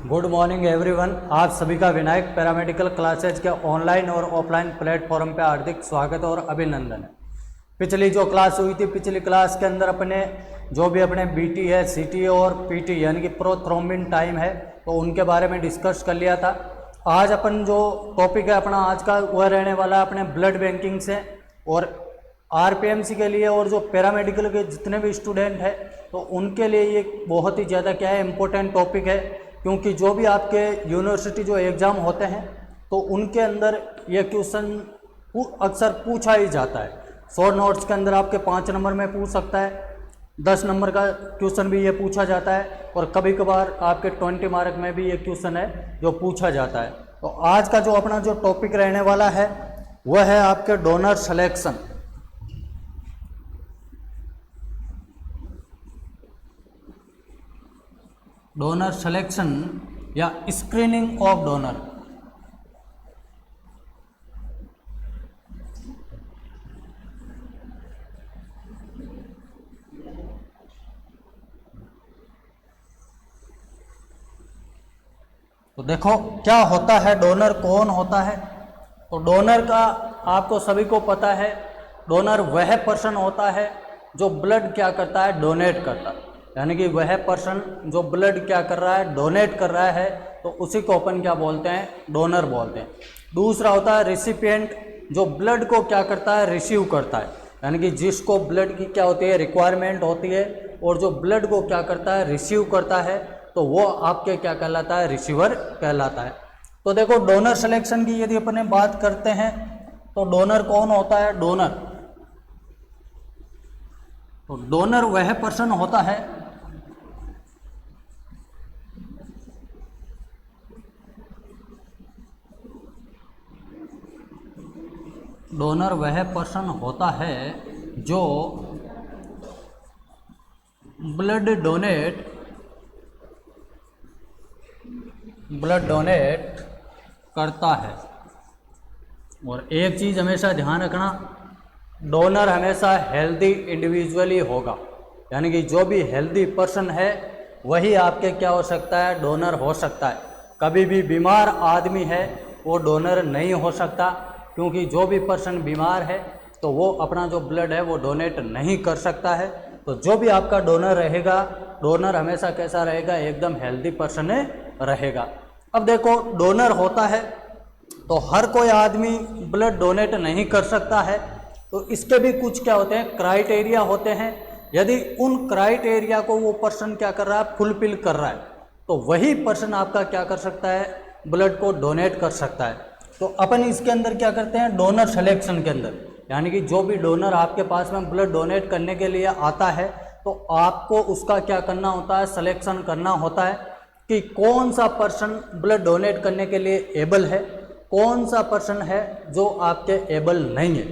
Good morning everyone. आप सभी का विनायक पैरामेडिकल क्लासेज के ऑनलाइन और ऑफलाइन प्लेटफॉर्म पे हार्दिक स्वागत और अभिनंदन है। पिछली जो क्लास हुई थी, पिछली क्लास के अंदर अपने जो भी अपने बीटी है, सीटी और पीटी यानी कि प्रोथ्रोम्बिन टाइम है, तो उनके बारे में डिस्कस कर लिया था। आज अपन जो टॉपिक है अपना आज का वह रहने वाला है अपने ब्लड बैंकिंग से, और आरपीएमसी के लिए और जो पैरामेडिकल के जितने भी स्टूडेंट हैं तो उनके लिए ये बहुत ही ज़्यादा क्या है इम्पोर्टेंट टॉपिक है, क्योंकि जो भी आपके यूनिवर्सिटी जो एग्ज़ाम होते हैं तो उनके अंदर ये क्वेश्चन अक्सर पूछा ही जाता है। शॉर्ट नोट्स के अंदर आपके 5 नंबर में पूछ सकता है, 10 नंबर का क्वेश्चन भी ये पूछा जाता है, और कभी कभार आपके 20 मार्क में भी ये क्वेश्चन है जो पूछा जाता है। तो आज का जो अपना जो टॉपिक रहने वाला है वह है आपके डोनर सिलेक्शन। डोनर सिलेक्शन या स्क्रीनिंग ऑफ डोनर। तो देखो क्या होता है, डोनर कौन होता है। तो डोनर का आपको सभी को पता है, डोनर वह पर्सन होता है जो ब्लड क्या करता है, डोनेट करता है। यानी कि वह पर्सन जो ब्लड क्या कर रहा है, डोनेट कर रहा है, तो उसी को अपन क्या बोलते हैं, डोनर बोलते हैं। दूसरा होता है रिसिपिएंट, जो ब्लड को क्या करता है, रिसीव करता है। यानी कि जिसको ब्लड की क्या होती है, रिक्वायरमेंट होती है, और जो ब्लड को क्या करता है, रिसीव करता है, तो वो आपके क्या कहलाता है, रिसीवर कहलाता है। तो देखो डोनर सिलेक्शन की यदि अपने बात करते हैं तो डोनर कौन होता है, डोनर। तो डोनर वह पर्सन होता है डोनर वह पर्सन होता है जो ब्लड डोनेट करता है। और एक चीज़ हमेशा ध्यान रखना, डोनर हमेशा हेल्दी इंडिविजुअल ही होगा। यानी कि जो भी हेल्दी पर्सन है वही आपके क्या हो सकता है, डोनर हो सकता है। कभी भी बीमार आदमी है वो डोनर नहीं हो सकता, क्योंकि जो भी पर्सन बीमार है तो वो अपना जो ब्लड है वो डोनेट नहीं कर सकता है। तो जो भी आपका डोनर रहेगा, डोनर हमेशा कैसा रहेगा, एकदम हेल्दी पर्सन रहेगा। अब देखो डोनर होता है तो हर कोई आदमी ब्लड डोनेट नहीं कर सकता है, तो इसके भी कुछ क्या होते हैं, क्राइटेरिया होते हैं। यदि उन क्राइटेरिया को वो पर्सन क्या कर रहा है, फुलफिल कर रहा है, तो वही पर्सन आपका क्या कर सकता है, ब्लड को डोनेट कर सकता है। तो अपन इसके अंदर क्या करते हैं, डोनर सिलेक्शन के अंदर, यानी कि जो भी डोनर आपके पास में ब्लड डोनेट करने के लिए आता है तो आपको उसका क्या करना होता है, सिलेक्शन करना होता है कि कौन सा पर्सन ब्लड डोनेट करने के लिए एबल है, कौन सा पर्सन है जो आपके एबल नहीं है।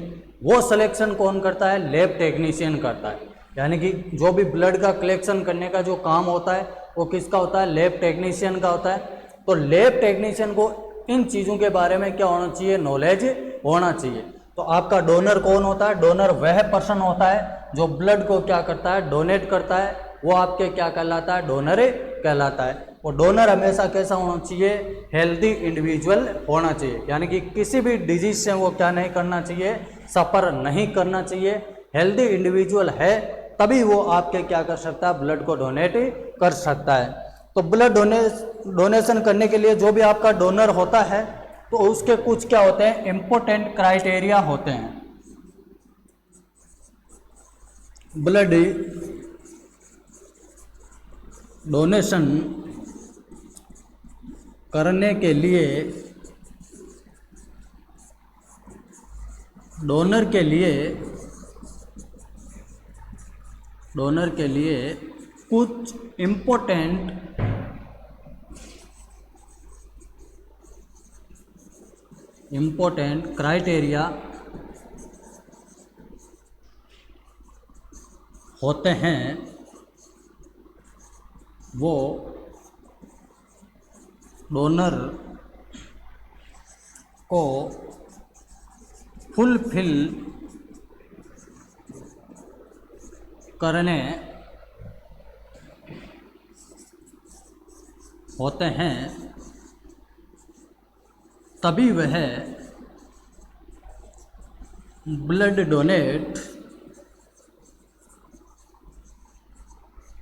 वो सिलेक्शन कौन करता है, लैब टेक्नीशियन करता है। यानी कि जो भी ब्लड का कलेक्शन करने का जो काम होता है वो किसका होता है, लैब टेक्नीशियन का होता है। तो लैब टेक्नीशियन को इन चीज़ों के बारे में क्या होना चाहिए, नॉलेज होना चाहिए। तो आपका डोनर कौन होता है, डोनर वह पर्सन होता है जो ब्लड को क्या करता है, डोनेट करता है, वो आपके क्या कहलाता है, डोनर कहलाता है। और डोनर हमेशा कैसा होना चाहिए, हेल्दी इंडिविजुअल होना चाहिए। यानी कि किसी भी डिजीज से वो क्या नहीं करना चाहिए, सफ़र नहीं करना चाहिए। हेल्दी इंडिविजुअल है तभी वो आपके क्या कर सकता है, ब्लड को डोनेट कर सकता है। तो ब्लड डोनेशन करने के लिए जो भी आपका डोनर होता है तो उसके कुछ क्या होते हैं, इंपॉर्टेंट क्राइटेरिया होते हैं। ब्लड डोनेशन करने के लिए डोनर के लिए कुछ इम्पोर्टेंट क्राइटेरिया होते हैं, वो डोनर को फुलफिल करने होते हैं तभी वह ब्लड डोनेट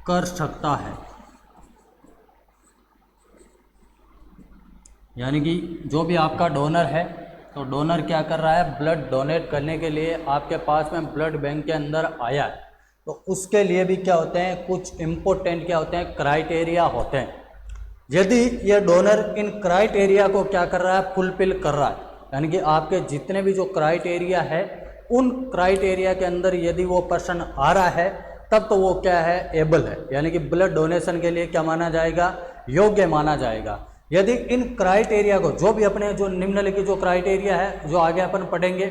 कर सकता है। यानी कि जो भी आपका डोनर है, तो डोनर क्या कर रहा है, ब्लड डोनेट करने के लिए आपके पास में ब्लड बैंक के अंदर आया है, तो उसके लिए भी क्या होते हैं, कुछ इम्पोर्टेंट क्या होते हैं, क्राइटेरिया होते हैं। यदि ये डोनर इन क्राइटेरिया को क्या कर रहा है, फुलफिल कर रहा है, यानी कि आपके जितने भी जो क्राइटेरिया है उन क्राइटेरिया के अंदर यदि वो पर्सन आ रहा है, तब तो वो क्या है, एबल है, यानी कि ब्लड डोनेशन के लिए क्या माना जाएगा, योग्य माना जाएगा। यदि इन क्राइटेरिया को, जो भी अपने जो निम्नलिखित जो क्राइटेरिया है जो आगे अपन पढ़ेंगे,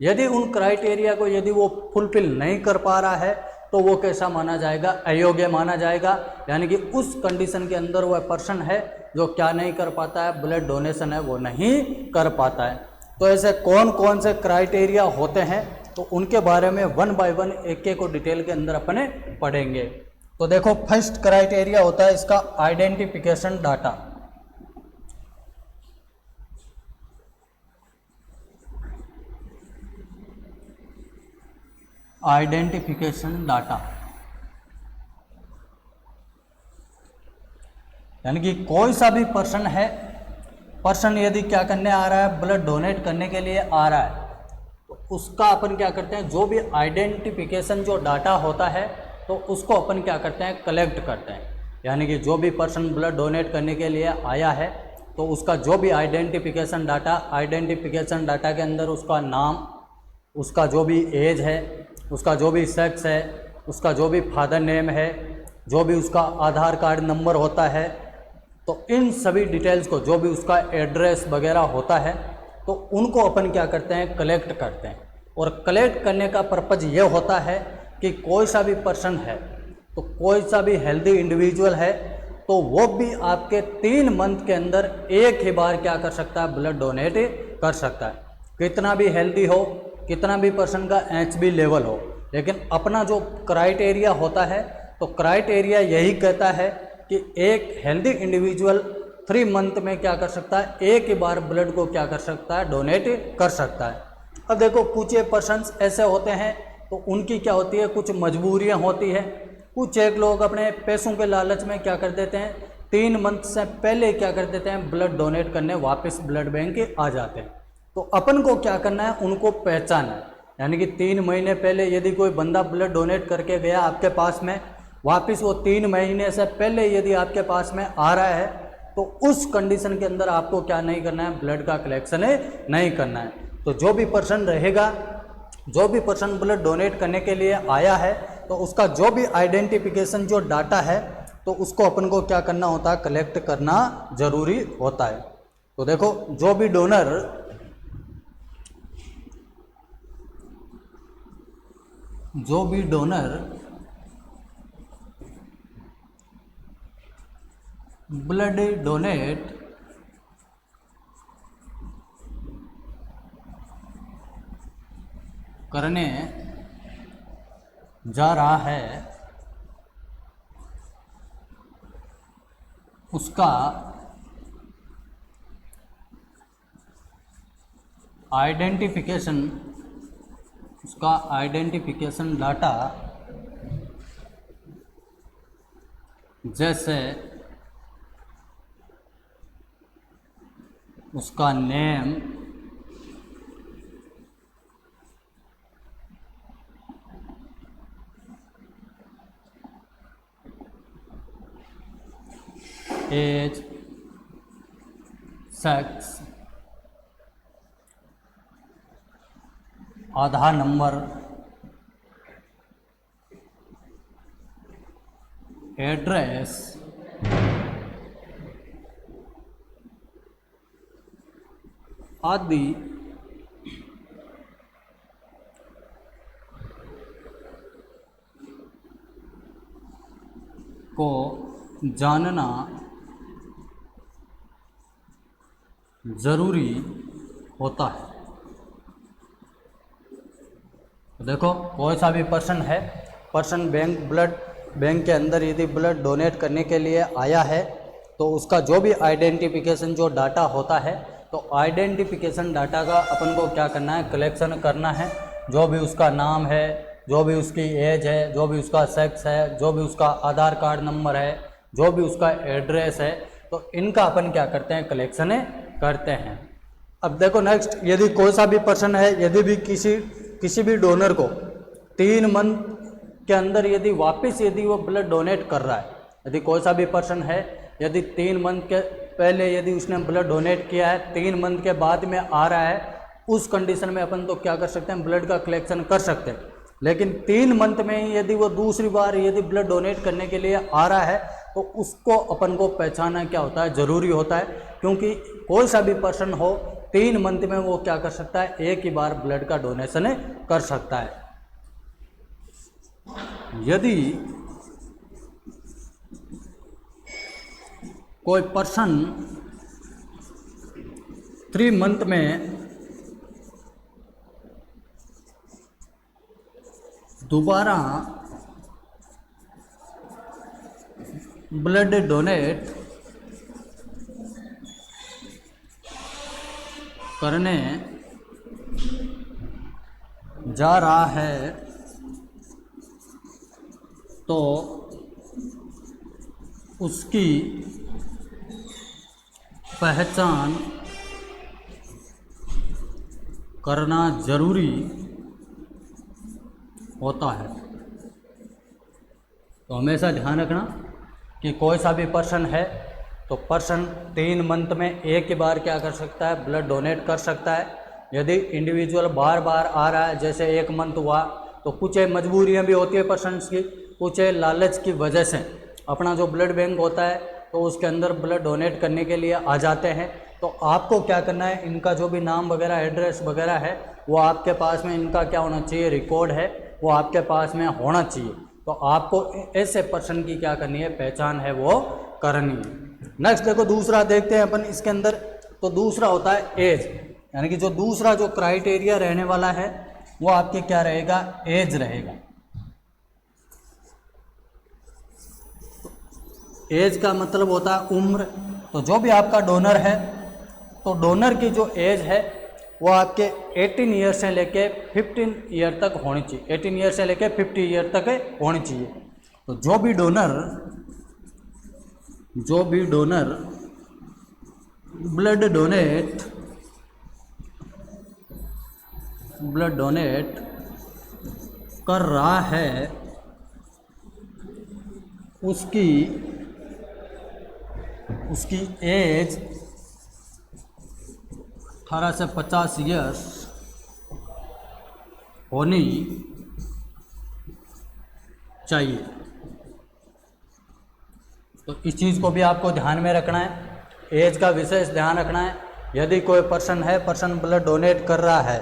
यदि उन क्राइटेरिया को यदि वो फुलफिल नहीं कर पा रहा है, तो वो कैसा माना जाएगा, अयोग्य माना जाएगा। यानी कि उस कंडीशन के अंदर वह पर्सन है जो क्या नहीं कर पाता है, ब्लड डोनेशन है वो नहीं कर पाता है। तो ऐसे कौन कौन से क्राइटेरिया होते हैं, तो उनके बारे में वन बाय वन एक एक को डिटेल के अंदर अपने पढ़ेंगे। तो देखो, फर्स्ट क्राइटेरिया होता है इसका आइडेंटिफिकेशन डाटा। आइडेंटिफिकेशन डाटा यानी कि कोई सा भी पर्सन है, पर्सन यदि क्या करने आ रहा है, ब्लड डोनेट करने के लिए आ रहा है, तो उसका अपन क्या करते हैं, जो भी आइडेंटिफिकेशन जो डाटा होता है, तो उसको अपन क्या करते हैं, कलेक्ट करते हैं। यानी कि जो भी पर्सन ब्लड डोनेट करने के लिए आया है, तो उसका जो भी आइडेंटिफिकेशन डाटा के अंदर उसका नाम, उसका जो भी एज है, उसका जो भी सेक्स है, उसका जो भी फादर नेम है, जो भी उसका आधार कार्ड नंबर होता है, तो इन सभी डिटेल्स को, जो भी उसका एड्रेस वगैरह होता है, तो उनको अपन क्या करते हैं, कलेक्ट करते हैं। और कलेक्ट करने का पर्पज़ ये होता है कि कोई सा भी पर्सन है, तो कोई सा भी हेल्दी इंडिविजुअल है, तो वो भी आपके 3 मंथ के अंदर एक ही बार क्या कर सकता है, ब्लड डोनेट कर सकता है। कितना भी हेल्दी हो, कितना भी पर्सन का HB लेवल हो, लेकिन अपना जो क्राइटेरिया होता है, तो क्राइटेरिया यही कहता है कि एक हेल्दी इंडिविजुअल 3 मंथ में क्या कर सकता है, एक ही बार ब्लड को क्या कर सकता है, डोनेट कर सकता है। अब देखो, कुछ पर्सन्स ऐसे होते हैं, तो उनकी क्या होती है, कुछ मजबूरियां होती है। कुछ एक लोग अपने पैसों के लालच में क्या कर देते हैं, 3 मंथ से पहले क्या कर देते हैं, ब्लड डोनेट करने वापस ब्लड बैंक आ जाते हैं। तो अपन को क्या करना है, उनको पहचानना है। यानी कि 3 महीने पहले यदि कोई बंदा ब्लड डोनेट करके गया आपके पास में, वापस वो 3 महीने से पहले यदि आपके पास में आ रहा है, तो उस कंडीशन के अंदर आपको क्या नहीं करना है, ब्लड का कलेक्शन नहीं करना है। तो जो भी पर्सन रहेगा, जो भी पर्सन ब्लड डोनेट करने के लिए आया है, तो उसका जो भी आइडेंटिफिकेशन जो डाटा है, तो उसको अपन को क्या करना होता है, कलेक्ट करना जरूरी होता है। तो देखो, जो भी डोनर ब्लड डोनेट करने जा रहा है, उसका आइडेंटिफिकेशन डाटा, जैसे उसका नेम, एज, सेक्स, आधार नंबर, एड्रेस, आदि को जानना जरूरी होता है। देखो, कोई सा भी पर्सन है, पर्सन ब्लड बैंक के अंदर यदि ब्लड डोनेट करने के लिए आया है, तो उसका जो भी आइडेंटिफिकेशन जो डाटा होता है, तो आइडेंटिफिकेशन डाटा का अपन को क्या करना है, कलेक्शन करना है। जो भी उसका नाम है, जो भी उसकी एज है, जो भी उसका सेक्स है, जो भी उसका आधार कार्ड नंबर है, जो भी उसका एड्रेस है, तो इनका अपन क्या करते हैं, कलेक्शन करते हैं। अब देखो नेक्स्ट, यदि कोई सा भी पर्सन है, यदि भी किसी भी डोनर को 3 मंथ के अंदर यदि वापस यदि वो ब्लड डोनेट कर रहा है, यदि कोई सा भी पर्सन है, यदि 3 मंथ के पहले यदि उसने ब्लड डोनेट किया है, 3 मंथ के बाद में आ रहा है, उस कंडीशन में अपन तो क्या कर सकते हैं, ब्लड का कलेक्शन कर सकते हैं। लेकिन 3 मंथ में ही यदि वो दूसरी बार यदि ब्लड डोनेट करने के लिए आ रहा है, तो उसको अपन को पहचानना क्या होता है, ज़रूरी होता है। क्योंकि कोई सा भी पर्सन हो, 3 मंथ में वो क्या कर सकता है, एक ही बार ब्लड का डोनेशन कर सकता है। यदि कोई पर्सन 3 मंथ में दोबारा ब्लड डोनेट करने जा रहा है, तो उसकी पहचान करना जरूरी होता है। तो हमेशा ध्यान रखना कि कोई सा भी पर्सन है, तो पर्सन 3 मंथ में एक ही बार क्या कर सकता है, ब्लड डोनेट कर सकता है। यदि इंडिविजुअल बार बार आ रहा है, जैसे 1 मंथ हुआ, तो कुछ मजबूरियां भी होती है पर्सन्स की, कुछ लालच की वजह से अपना जो ब्लड बैंक होता है, तो उसके अंदर ब्लड डोनेट करने के लिए आ जाते हैं। तो आपको क्या करना है, इनका जो भी नाम वगैरह, एड्रेस वगैरह है, वो आपके पास में इनका क्या होना चाहिए, रिकॉर्ड है, वो आपके पास में होना चाहिए। तो आपको ऐसे पर्सन की क्या करनी है, पहचान है वो करनी है। नेक्स्ट देखो, दूसरा देखते हैं अपन इसके अंदर। तो दूसरा होता है एज, यानी कि जो दूसरा जो क्राइटेरिया रहने वाला है, वो आपके क्या रहेगा, एज रहेगा। एज का मतलब होता है उम्र। तो जो भी आपका डोनर है, तो डोनर की जो एज है वो आपके 18 ईयर से लेके 15 ईयर तक होनी चाहिए, 18 ईयर से लेके 50 ईयर तक होनी चाहिए। तो जो भी डोनर ब्लड डोनेट कर रहा है, उसकी एज 18 से 50 ईयर्स होनी चाहिए। तो इस चीज़ को भी आपको ध्यान में रखना है, एज का विशेष ध्यान रखना है। यदि कोई पर्सन ब्लड डोनेट कर रहा है,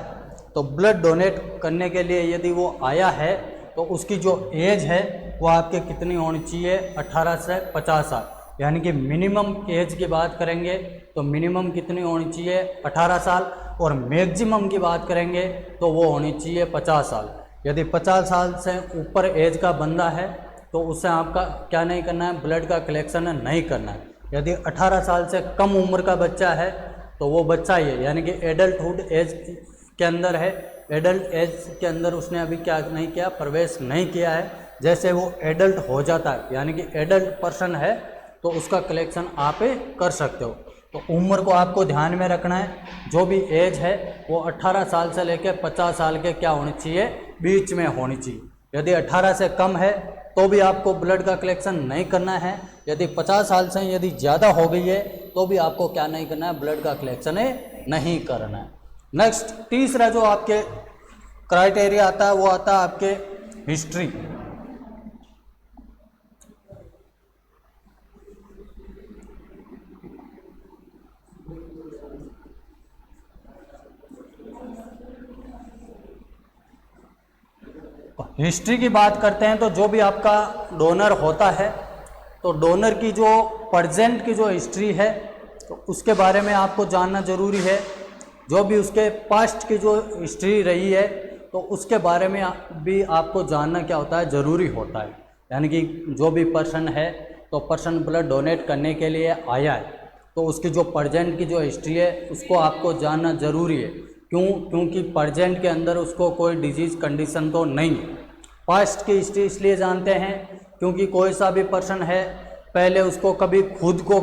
तो ब्लड डोनेट करने के लिए यदि वो आया है, तो उसकी जो एज है वो आपके कितनी होनी चाहिए, 18 से 50 साल। यानी कि मिनिमम एज की बात करेंगे तो मिनिमम कितनी होनी चाहिए, 18 साल, और मैक्सिमम की बात करेंगे तो वो होनी चाहिए 50 साल। यदि 50 साल से ऊपर एज का बंदा है, तो उससे आपका क्या नहीं करना है, ब्लड का कलेक्शन नहीं करना है। यदि 18 साल से कम उम्र का बच्चा है, तो वो बच्चा ही है, यानी कि एडल्टहुड एज के अंदर है, एडल्ट एज के अंदर उसने अभी क्या नहीं किया, प्रवेश नहीं किया है। जैसे वो एडल्ट हो जाता है, यानी कि एडल्ट पर्सन है, तो उसका कलेक्शन आप कर सकते हो। तो उम्र को आपको ध्यान में रखना है, जो भी एज है वो 18 साल से लेकर 50 साल के क्या होनी चाहिए, बीच में होनी चाहिए। यदि 18 से कम है तो भी आपको ब्लड का कलेक्शन नहीं करना है। यदि 50 साल से यदि ज़्यादा हो गई है तो भी आपको क्या नहीं करना है, ब्लड का कलेक्शन नहीं करना है। नेक्स्ट तीसरा जो आपके क्राइटेरिया आता है वो आता है आपके हिस्ट्री। हिस्ट्री की बात करते हैं तो जो भी आपका डोनर होता है, तो डोनर की जो प्रेजेंट की जो हिस्ट्री है, तो उसके बारे में आपको जानना ज़रूरी है। जो भी उसके पास्ट की जो हिस्ट्री रही है, तो उसके बारे में भी आपको जानना क्या होता है, ज़रूरी होता है। यानी कि जो भी पर्सन है, तो पर्सन ब्लड डोनेट करने के लिए आया है, तो उसकी जो प्रेजेंट की जो हिस्ट्री है उसको आपको जानना ज़रूरी है। क्यों? क्योंकि प्रेजेंट के अंदर उसको कोई डिजीज़ कंडीशन तो नहीं है। पास्ट की हिस्ट्री इसलिए जानते हैं क्योंकि कोई सा भी पर्सन है, पहले उसको कभी खुद को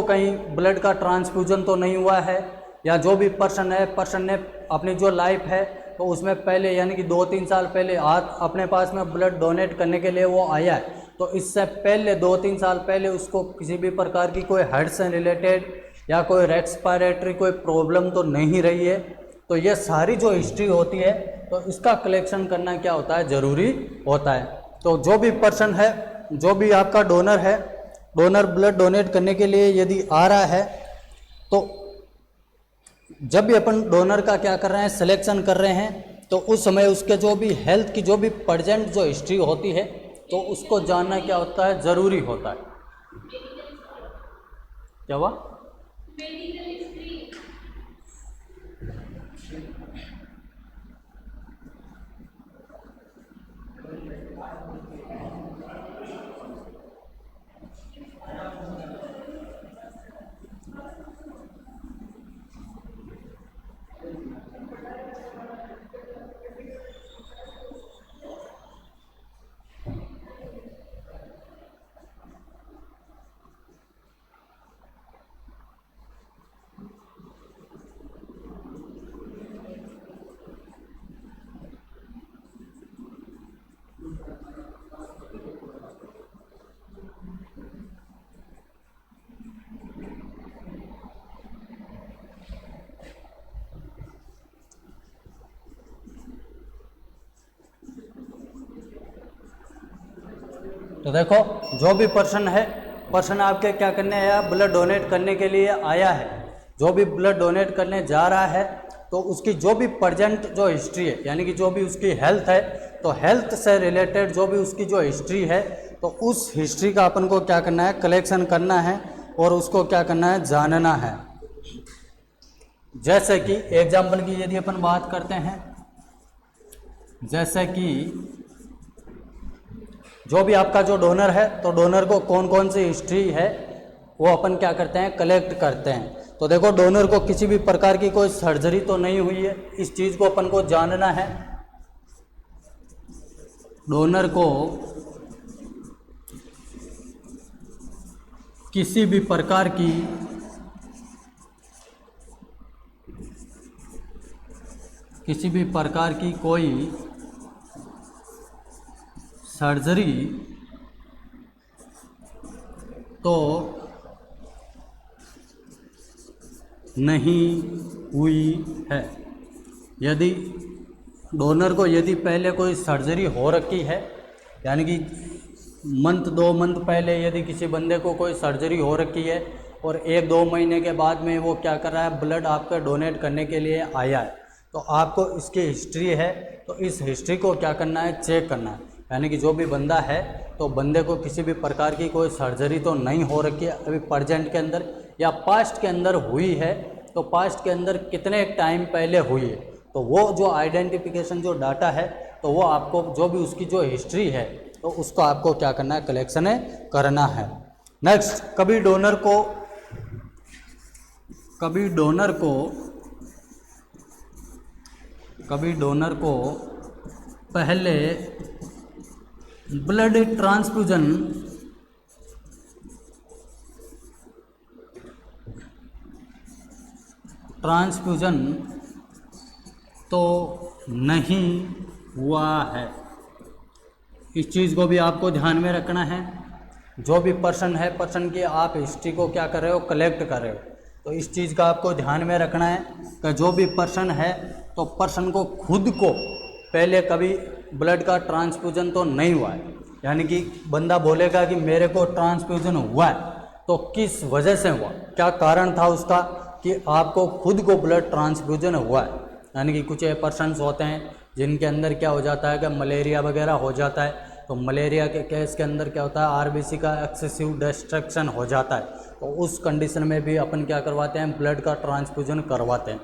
कहीं ब्लड का ट्रांसफ्यूजन तो नहीं हुआ है, या जो भी पर्सन ने अपनी जो लाइफ है तो उसमें पहले यानी कि 2-3 साल पहले अपने पास में ब्लड डोनेट करने के लिए वो आया है, तो इससे पहले 2-3 साल पहले उसको किसी भी प्रकार की कोई हार्ट से रिलेटेड या कोई रेस्पिरेटरी कोई प्रॉब्लम तो नहीं रही है। तो ये सारी जो हिस्ट्री होती है तो इसका कलेक्शन करना क्या होता है, ज़रूरी होता है। तो जो भी पर्सन है, जो भी आपका डोनर है, डोनर ब्लड डोनेट करने के लिए यदि आ रहा है, तो जब भी अपन डोनर का क्या कर रहे हैं, सिलेक्शन कर रहे हैं, तो उस समय उसके जो भी हेल्थ की जो भी प्रेजेंट जो हिस्ट्री होती है तो उसको जानना क्या होता है, ज़रूरी होता है। क्या हुआ? तो देखो, जो भी पर्सन आपके क्या करने आया, ब्लड डोनेट करने के लिए आया है, जो भी ब्लड डोनेट करने जा रहा है, तो उसकी जो भी प्रेजेंट जो हिस्ट्री है, यानी कि जो भी उसकी हेल्थ है, तो हेल्थ से रिलेटेड जो भी उसकी जो हिस्ट्री है, तो उस हिस्ट्री का अपन को क्या करना है, कलेक्शन करना है और उसको क्या करना है, जानना है। जैसे कि एग्जाम्पल की यदि अपन बात करते हैं, जैसे कि जो भी आपका जो डोनर है, तो डोनर को कौन कौन सी हिस्ट्री है वो अपन क्या करते हैं, कलेक्ट करते हैं। तो देखो, डोनर को किसी भी प्रकार की कोई सर्जरी तो नहीं हुई है, इस चीज़ को अपन को जानना है। डोनर को किसी भी प्रकार की कोई सर्जरी तो नहीं हुई है। यदि डोनर को यदि पहले कोई सर्जरी हो रखी है, यानी कि 2 मंथ पहले यदि किसी बंदे को कोई सर्जरी हो रखी है और 1-2 महीने के बाद में वो क्या कर रहा है, ब्लड आपका डोनेट करने के लिए आया है, तो आपको इसकी हिस्ट्री है, तो इस हिस्ट्री को क्या करना है, चेक करना है। यानी कि जो भी बंदा है, तो बंदे को किसी भी प्रकार की कोई सर्जरी तो नहीं हो रखी है अभी प्रेजेंट के अंदर, या पास्ट के अंदर हुई है, तो पास्ट के अंदर कितने टाइम पहले हुई है, तो वो जो आइडेंटिफिकेशन जो डाटा है, तो वो आपको जो भी उसकी जो हिस्ट्री है, तो उसको आपको क्या करना है, कलेक्शन करना है। नेक्स्ट, कभी डोनर को पहले ब्लड ट्रांसफ्यूजन तो नहीं हुआ है। इस चीज़ को भी आपको ध्यान में रखना है। जो भी पर्सन है, पर्सन की आप हिस्ट्री को क्या कर रहे हो, कलेक्ट कर रहे हो, तो इस चीज़ का आपको ध्यान में रखना है कि जो भी पर्सन है, तो पर्सन को खुद को पहले कभी ब्लड का ट्रांसफ्यूजन तो नहीं हुआ है। यानी कि बंदा बोलेगा कि मेरे को ट्रांसफ्यूजन हुआ है, तो किस वजह से हुआ, क्या कारण था उसका कि आपको खुद को ब्लड ट्रांसफ्यूजन हुआ है। यानी कि कुछ पर्सन्स होते हैं जिनके अंदर क्या हो जाता है कि मलेरिया वगैरह हो जाता है, तो मलेरिया के केस के अंदर क्या होता है, आरबीसी का एक्सेसिव डिस्ट्रक्शन हो जाता है, तो उस कंडीशन में भी अपन क्या करवाते हैं, ब्लड का ट्रांसफ्यूजन करवाते हैं।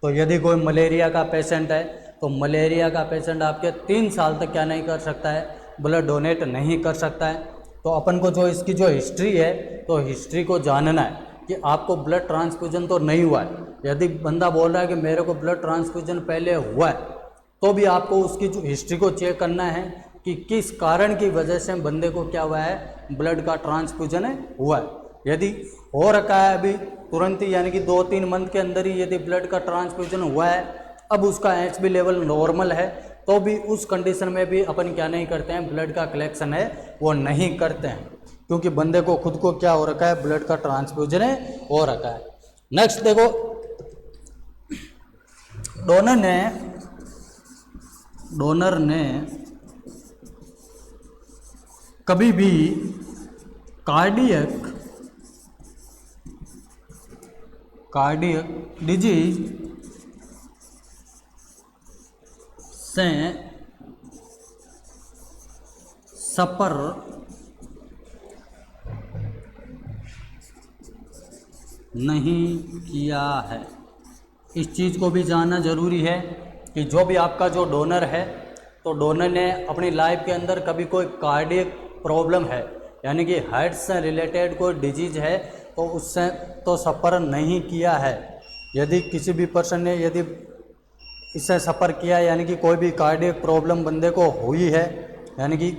तो यदि कोई मलेरिया का पेशेंट है, तो मलेरिया का पेशेंट आपके 3 साल तक क्या नहीं कर सकता है, ब्लड डोनेट नहीं कर सकता है। तो अपन को जो इसकी जो हिस्ट्री है, तो हिस्ट्री को जानना है कि आपको ब्लड ट्रांसफ्यूजन तो नहीं हुआ है। यदि बंदा बोल रहा है कि मेरे को ब्लड ट्रांसफ्यूजन पहले हुआ है, तो भी आपको उसकी जो हिस्ट्री को चेक करना है कि किस कारण की वजह से बंदे को क्या हुआ है, ब्लड का ट्रांसफ्यूजन हुआ है। यदि हो रखा है अभी तुरंत ही, यानी कि 2-3 मंथ के अंदर ही यदि ब्लड का ट्रांसफ्यूजन हुआ है, अब उसका HB लेवल नॉर्मल है, तो भी उस कंडीशन में भी अपन क्या नहीं करते हैं, ब्लड का कलेक्शन है वो नहीं करते हैं, क्योंकि बंदे को खुद को क्या हो रखा है, ब्लड का ट्रांसफ्यूजन हो रखा है। नेक्स्ट देखो, डोनर ने कभी भी कार्डियक डिजीज से सफर नहीं किया है। इस चीज़ को भी जानना ज़रूरी है कि जो भी आपका जो डोनर है, तो डोनर ने अपनी लाइफ के अंदर कभी कोई कार्डियक प्रॉब्लम है, यानी कि हार्ट से रिलेटेड कोई डिजीज है, तो उससे तो सफ़र नहीं किया है। यदि किसी भी पर्सन ने यदि इससे सफ़र किया, यानी कि कोई भी कार्डियक प्रॉब्लम बंदे को हुई है, यानी कि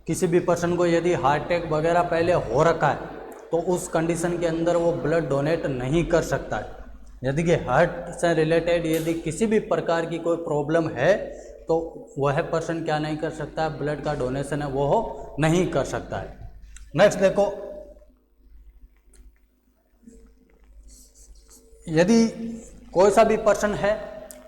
किसी भी पर्सन को यदि हार्ट अटैक वगैरह पहले हो रखा है, तो उस कंडीशन के अंदर वो ब्लड डोनेट नहीं कर सकता है। यदि कि हार्ट से रिलेटेड यदि किसी भी प्रकार की कोई प्रॉब्लम है, तो वह पर्सन क्या नहीं कर सकता है, ब्लड का डोनेशन है वो नहीं कर सकता है। नेक्स्ट देखो, यदि कोई सा भी पर्सन है,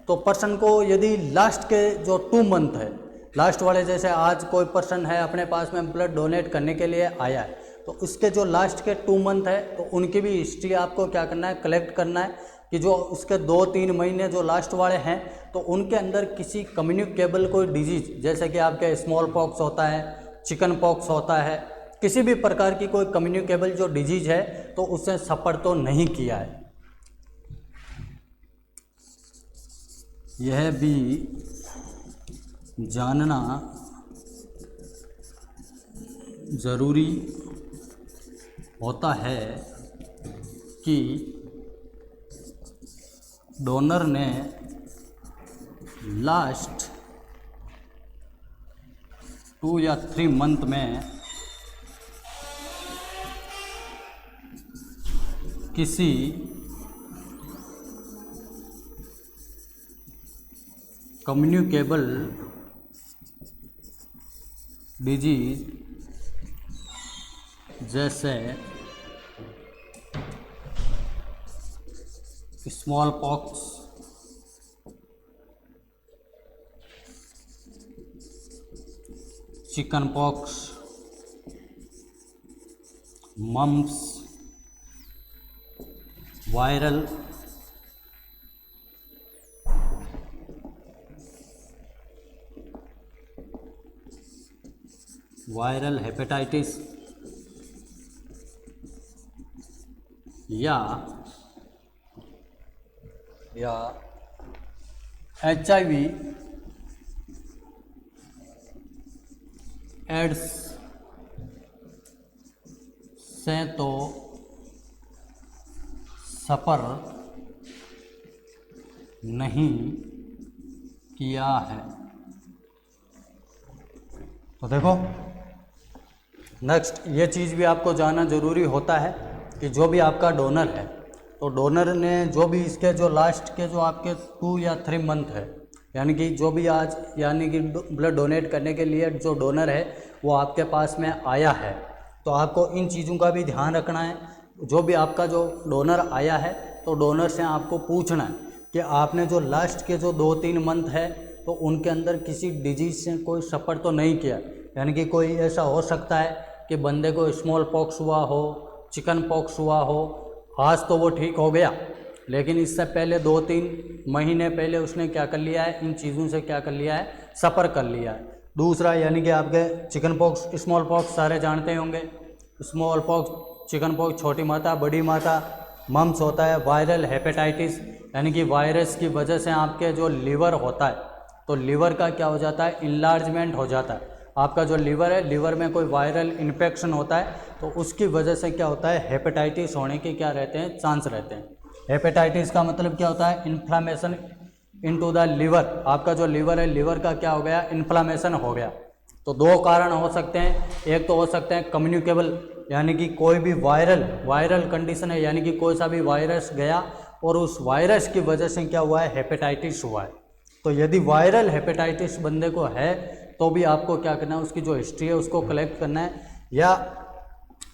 तो पर्सन को यदि लास्ट के जो 2 मंथ है, लास्ट वाले, जैसे आज कोई पर्सन है अपने पास में ब्लड डोनेट करने के लिए आया है, तो उसके जो लास्ट के 2 मंथ है, तो उनकी भी हिस्ट्री आपको क्या करना है, कलेक्ट करना है कि जो उसके 2-3 महीने जो लास्ट वाले हैं, तो उनके अंदर किसी कम्युनिकेबल कोई डिजीज, जैसे कि आपके स्मॉल पॉक्स होता है, चिकन पॉक्स होता है, किसी भी प्रकार की कोई कम्युनिकेबल जो डिजीज है, तो उससे सफ़र तो नहीं किया है। यह भी जानना ज़रूरी होता है कि डोनर ने लास्ट 2 या 3 मंथ में किसी कम्युनिकेबल डिजीज जैसे small pox, chicken pox, mumps, viral hepatitis या HIV एड्स से तो सफ़र नहीं किया है। तो देखो, नेक्स्ट ये चीज़ भी आपको जानना ज़रूरी होता है कि जो भी आपका डोनर है, तो डोनर ने जो भी इसके जो लास्ट के जो आपके 2 या 3 मंथ है, यानी कि जो भी आज यानी कि ब्लड डोनेट करने के लिए जो डोनर है वो आपके पास में आया है, तो आपको इन चीज़ों का भी ध्यान रखना है। जो भी आपका जो डोनर आया है, तो डोनर से आपको पूछना है कि आपने जो लास्ट के जो 2-3 मंथ है, तो उनके अंदर किसी डिजीज से कोई सफ़र तो नहीं किया। यानी कि कोई ऐसा हो सकता है कि बंदे को स्मॉल पॉक्स हुआ हो, चिकन पॉक्स हुआ हो, आज तो वो ठीक हो गया, लेकिन इससे पहले 2-3 महीने पहले उसने क्या कर लिया है, इन चीज़ों से क्या कर लिया है, सफ़र कर लिया है। दूसरा, यानी कि आपके चिकन पॉक्स, स्मॉल पॉक्स सारे जानते होंगे, स्मॉल पॉक्स, चिकन पॉक्स छोटी माता, बड़ी माता, मम्स होता है, वायरल हेपेटाइटिस, यानी कि वायरस की वजह से आपके जो लीवर होता है, तो लीवर का क्या हो जाता है, इनलार्जमेंट हो जाता है। आपका जो लीवर है, लीवर में कोई वायरल इन्फेक्शन होता है तो उसकी वजह से क्या होता है, हेपेटाइटिस होने के क्या रहते हैं, चांस रहते हैं। हेपेटाइटिस का मतलब क्या होता है, इन्फ्लामेशन इनटू द लीवर। आपका जो लीवर है, लीवर का क्या हो गया, इन्फ्लामेशन हो गया। तो दो कारण हो सकते हैं, एक तो हो सकते हैं कम्युनिकेबल, यानी कि कोई भी वायरल कंडीशन है, यानी कि कोई सा भी वायरस गया और उस वायरस की वजह से क्या हुआ है, हेपेटाइटिस हुआ है। तो यदि वायरल हेपेटाइटिस बंदे को है तो भी आपको क्या करना है, उसकी जो हिस्ट्री है उसको कलेक्ट करना है, या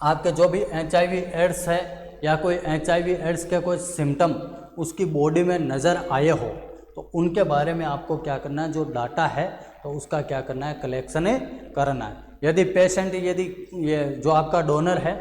आपके जो भी HIV एड्स है या कोई HIV एड्स के कोई सिम्टम उसकी बॉडी में नज़र आए हो तो उनके बारे में आपको क्या करना है, जो डाटा है तो उसका क्या करना है, कलेक्शन करना है। यदि पेशेंट, यदि ये जो आपका डोनर है,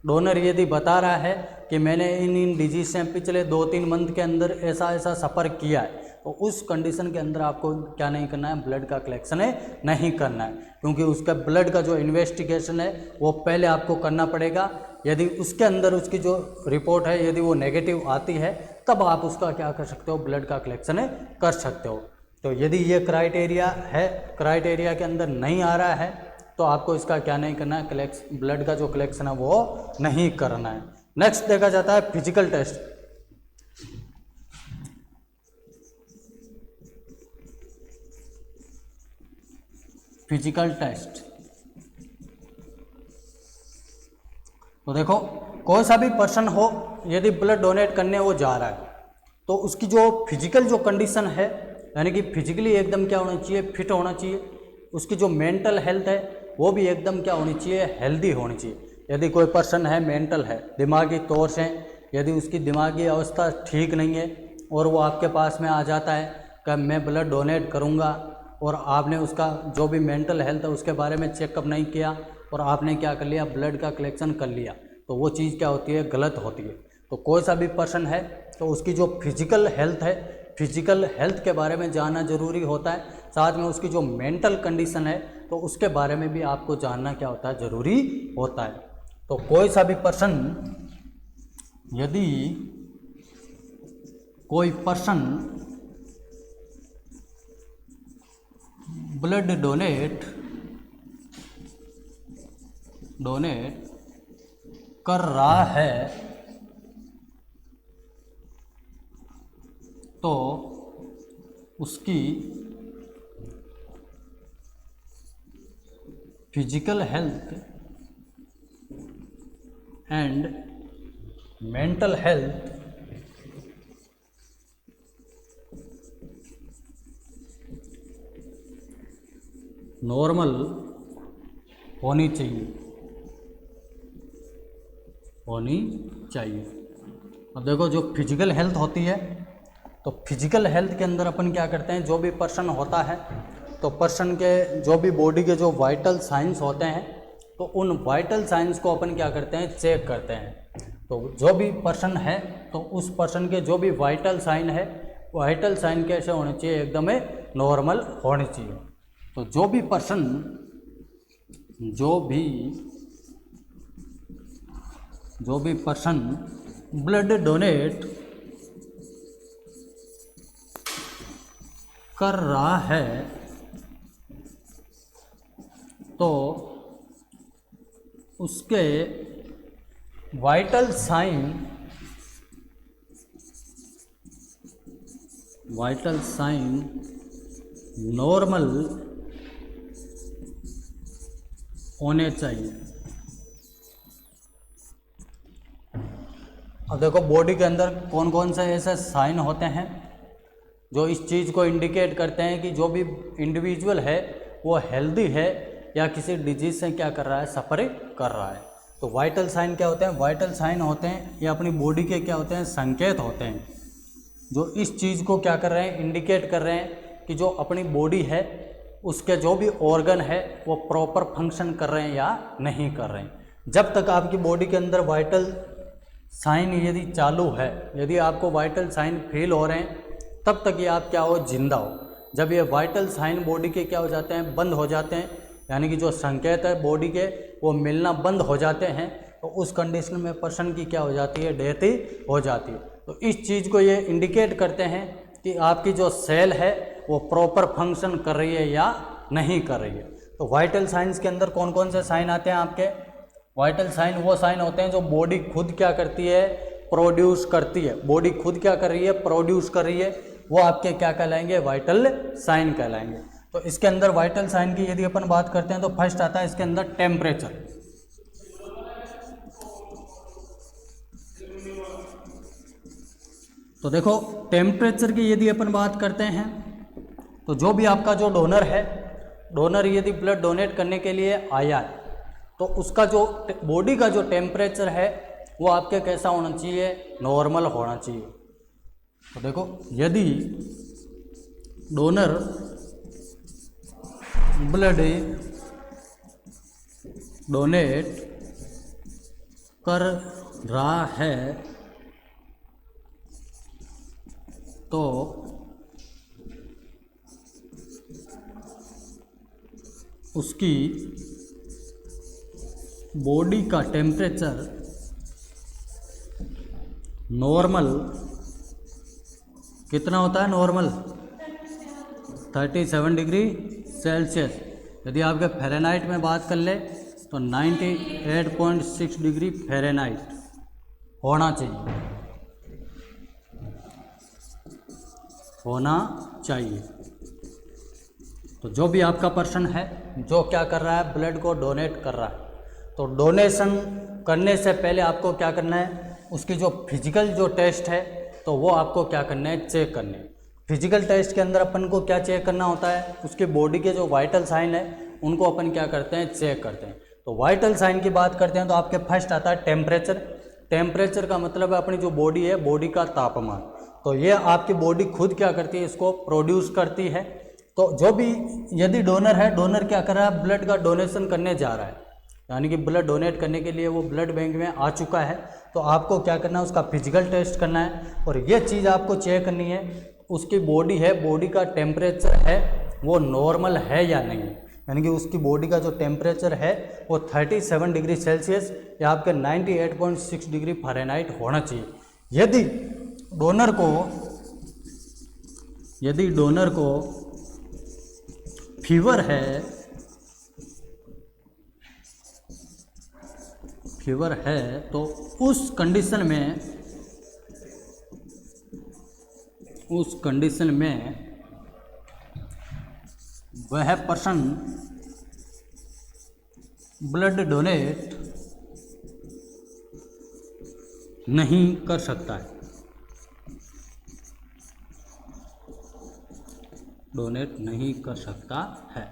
डोनर यदि बता रहा है कि मैंने इन डिजीज से पिछले 2-3 मंथ के अंदर ऐसा सफ़र किया है, तो उस कंडीशन के अंदर आपको क्या नहीं करना है, ब्लड का कलेक्शन नहीं करना है, क्योंकि उसका ब्लड का जो इन्वेस्टिगेशन है वो पहले आपको करना पड़ेगा। यदि उसके अंदर उसकी जो रिपोर्ट है यदि वो नेगेटिव आती है तब आप उसका क्या कर सकते हो, ब्लड का कलेक्शन कर सकते हो। तो यदि ये क्राइटेरिया है, क्राइटेरिया के अंदर नहीं आ रहा है तो आपको इसका क्या नहीं करना है, ब्लड का जो कलेक्शन है वो नहीं करना है। नेक्स्ट देखा जाता है फिजिकल टेस्ट। फिजिकल टेस्ट, तो देखो कोई सा भी पर्सन हो यदि ब्लड डोनेट करने वो जा रहा है तो उसकी जो फिजिकल जो कंडीशन है, यानी कि फिजिकली एकदम क्या होना चाहिए, फिट होना चाहिए। उसकी जो मेंटल हेल्थ है वो भी एकदम क्या होनी चाहिए, हेल्दी होनी चाहिए। यदि कोई पर्सन है मेंटल है, दिमागी तौर से यदि उसकी दिमागी अवस्था ठीक नहीं है और वो आपके पास में आ जाता है कि मैं ब्लड डोनेट करूँगा, और आपने उसका जो भी मेंटल हेल्थ है उसके बारे में चेकअप नहीं किया और आपने क्या कर लिया, ब्लड का कलेक्शन कर लिया, तो वो चीज़ क्या होती है, गलत होती है। तो कोई सा भी पर्सन है तो उसकी जो फिजिकल हेल्थ है, फिजिकल हेल्थ के बारे में जानना ज़रूरी होता है, साथ में उसकी जो मेंटल कंडीशन है तो उसके बारे में भी आपको जानना क्या होता है, ज़रूरी होता है। तो कोई सा भी पर्सन, यदि कोई पर्सन ब्लड डोनेट कर रहा है तो उसकी physical health and mental health normal होनी चाहिए। अब देखो जो फिजिकल हेल्थ होती है तो फिजिकल हेल्थ के अंदर अपन क्या करते हैं, जो भी पर्सन होता है तो पर्सन के जो भी बॉडी के जो वाइटल साइंस होते हैं तो उन वाइटल साइंस को अपन क्या करते हैं, चेक करते हैं। तो जो भी पर्सन है तो उस पर्सन के जो भी वाइटल साइन है, वाइटल साइन कैसे होने चाहिए, एकदम नॉर्मल होने चाहिए। तो जो भी पर्सन ब्लड डोनेट कर रहा है तो उसके वाइटल साइन नॉर्मल होने चाहिए। अब देखो बॉडी के अंदर कौन कौन से ऐसे साइन होते हैं जो इस चीज़ को इंडिकेट करते हैं कि जो भी इंडिविजुअल है वो हेल्दी है या किसी डिजीज से क्या कर रहा है, सफ़र कर रहा है। तो वाइटल साइन क्या होते हैं, वाइटल साइन होते हैं ये अपनी बॉडी के क्या होते हैं, संकेत होते हैं जो इस चीज़ को क्या कर रहे हैं, इंडिकेट कर रहे हैं कि जो अपनी बॉडी है उसके जो भी ऑर्गन है वो प्रॉपर फंक्शन कर रहे हैं या नहीं कर रहे हैं। जब तक आपकी बॉडी के अंदर वाइटल साइन यदि चालू है, यदि आपको वाइटल साइन फील हो रहे हैं तब तक ये आप क्या हो, जिंदा हो। जब ये वाइटल साइन बॉडी के क्या हो जाते हैं, बंद हो जाते हैं, यानी कि जो संकेत है बॉडी के वो मिलना बंद हो जाते हैं, तो उस कंडीशन में पर्सन की क्या हो जाती है, डेथ ही हो जाती है। तो इस चीज़ को ये इंडिकेट करते हैं कि आपकी जो सेल है वो प्रॉपर फंक्शन कर रही है या नहीं कर रही है। तो वाइटल साइंस के अंदर कौन कौन से साइन आते हैं आपके? वाइटल साइन वो साइन होते हैं जो बॉडी खुद क्या करती है, प्रोड्यूस करती है। बॉडी खुद क्या कर रही है, प्रोड्यूस कर रही है, वो आपके क्या कहलाएंगे, वाइटल साइन कहलाएंगे। तो इसके अंदर वाइटल साइन की यदि अपन बात करते हैं तो फर्स्ट आता है इसके अंदर टेम्परेचर। तो देखो टेम्परेचर की यदि अपन बात करते हैं तो जो भी आपका जो डोनर है, डोनर यदि ब्लड डोनेट करने के लिए आया है तो उसका जो बॉडी का जो टेम्परेचर है वो आपके कैसा होना चाहिए, नॉर्मल होना चाहिए। तो देखो यदि डोनर ब्लड डोनेट कर रहा है तो उसकी बॉडी का टेम्परेचर नॉर्मल कितना होता है, नॉर्मल 37 डिग्री सेल्सियस। यदि आपके फ़ारेनहाइट में बात कर ले तो 98.6 डिग्री फ़ारेनहाइट होना चाहिए, होना चाहिए। तो जो भी आपका पर्सन है जो क्या कर रहा है, ब्लड को डोनेट कर रहा है, तो डोनेशन करने से पहले आपको क्या करना है, उसकी जो फिजिकल जो टेस्ट है तो वो आपको क्या करना है, चेक करने हैं। फिजिकल टेस्ट के अंदर अपन को क्या चेक करना होता है, उसके बॉडी के जो वाइटल साइन है उनको अपन क्या करते हैं, चेक करते हैं। तो वाइटल साइन की बात करते हैं तो आपके फर्स्ट आता है टेम्परेचर। टेम्परेचर का मतलब है अपनी जो बॉडी है, बॉडी का तापमान। तो ये आपकी बॉडी खुद क्या करती है, इसको प्रोड्यूस करती है। तो जो भी यदि डोनर है, डोनर क्या कर रहा है, ब्लड का डोनेशन करने जा रहा है, यानी कि ब्लड डोनेट करने के लिए वो ब्लड बैंक में आ चुका है, तो आपको क्या करना है, उसका फिजिकल टेस्ट करना है। और ये चीज़ आपको चेक करनी है, उसकी बॉडी है, बॉडी का टेम्परेचर है वो नॉर्मल है या नहीं, यानी कि उसकी बॉडी का जो टेम्परेचर है वो 37 डिग्री सेल्सियस या आपके 98.6 डिग्री फ़ारेनहाइट होना चाहिए। यदि डोनर को फीवर है तो उस कंडीशन में वह पर्सन ब्लड डोनेट नहीं कर सकता है, डोनेट नहीं कर सकता है।